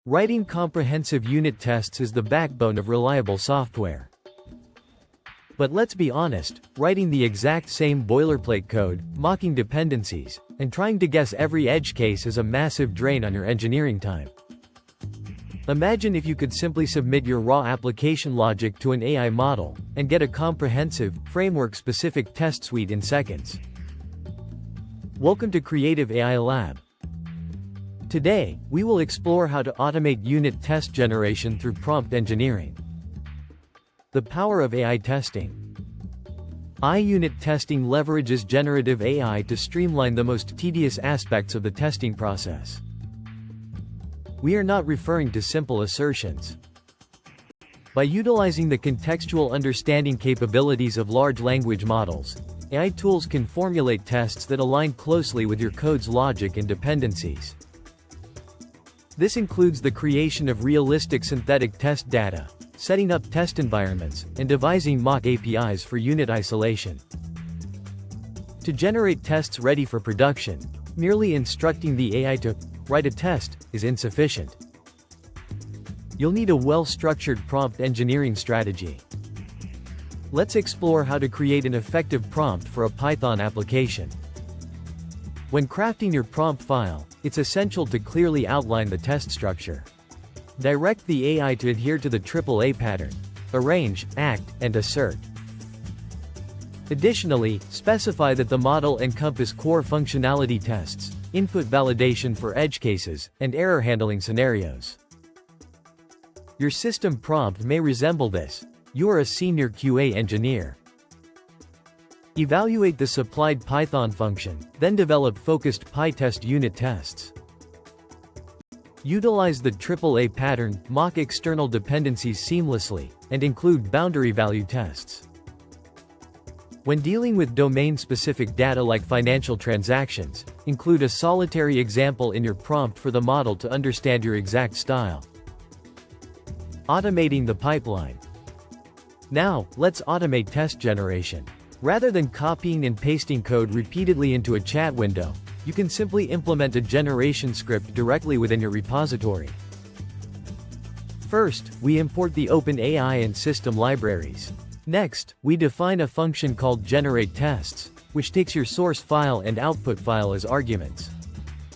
Writing comprehensive unit tests is the backbone of reliable software. But let's be honest, writing the exact same boilerplate code, mocking dependencies, and trying to guess every edge case is a massive drain on your engineering time. Imagine if you could simply submit your raw application logic to an AI model, and get a comprehensive, framework-specific test suite in seconds. Welcome to Creative AI Lab. Today, we will explore how to automate unit test generation through prompt engineering. The power of AI testing. Unit testing leverages generative AI to streamline the most tedious aspects of the testing process. We are not referring to simple assertions. By utilizing the contextual understanding capabilities of large language models, AI tools can formulate tests that align closely with your code's logic and dependencies. This includes the creation of realistic synthetic test data, setting up test environments, and devising mock APIs for unit isolation. To generate tests ready for production, merely instructing the AI to write a test is insufficient. You'll need a well-structured prompt engineering strategy. Let's explore how to create an effective prompt for a Python application. When crafting your prompt file, it's essential to clearly outline the test structure. Direct the AI to adhere to the AAA pattern: arrange, act, and assert. Additionally, specify that the model encompass core functionality tests, input validation for edge cases, and error handling scenarios. Your system prompt may resemble this: you are a senior QA engineer. Evaluate the supplied Python function, then develop focused Pytest unit tests. Utilize the AAA pattern, mock external dependencies seamlessly, and include boundary value tests. When dealing with domain-specific data like financial transactions, include a solitary example in your prompt for the model to understand your exact style. Automating the pipeline. Now, let's automate test generation. Rather than copying and pasting code repeatedly into a chat window, you can simply implement a generation script directly within your repository. First, we import the OpenAI and system libraries. Next, we define a function called generateTests, which takes your source file and output file as arguments.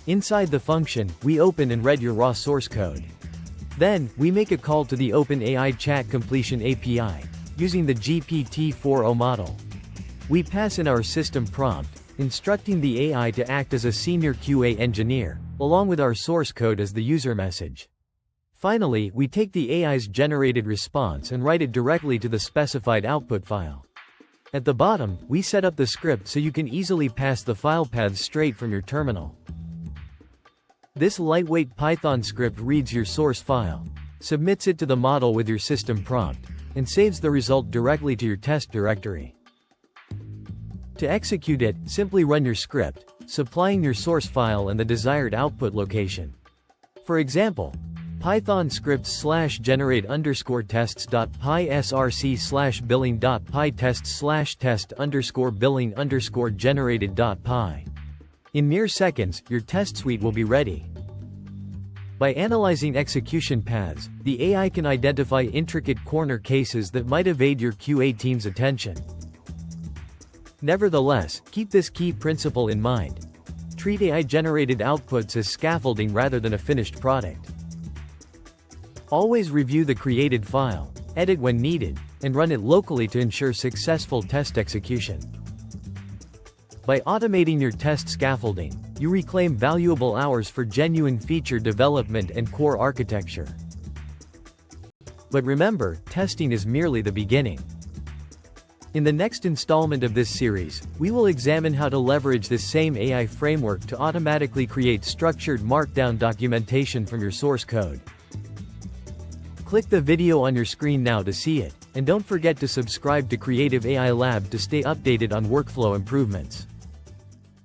Inside the function, we open and read your raw source code. Then, we make a call to the OpenAI Chat Completion API, using the GPT-4o model. We pass in our system prompt, instructing the AI to act as a senior QA engineer, along with our source code as the user message. Finally, we take the AI's generated response and write it directly to the specified output file. At the bottom, we set up the script so you can easily pass the file paths straight from your terminal. This lightweight Python script reads your source file, submits it to the model with your system prompt, and saves the result directly to your test directory. To execute it, simply run your script, supplying your source file and the desired output location. For example, Python script /generate_tests.pysrc/billing.pytest/test_billing_generated.py. In mere seconds, your test suite will be ready. By analyzing execution paths, the AI can identify intricate corner cases that might evade your QA team's attention. Nevertheless, keep this key principle in mind. Treat AI-generated outputs as scaffolding rather than a finished product. Always review the created file, edit when needed, and run it locally to ensure successful test execution. By automating your test scaffolding, you reclaim valuable hours for genuine feature development and core architecture. But remember, testing is merely the beginning. In the next installment of this series, we will examine how to leverage this same AI framework to automatically create structured Markdown documentation from your source code. Click the video on your screen now to see it, and don't forget to subscribe to Creative AI Lab to stay updated on workflow improvements.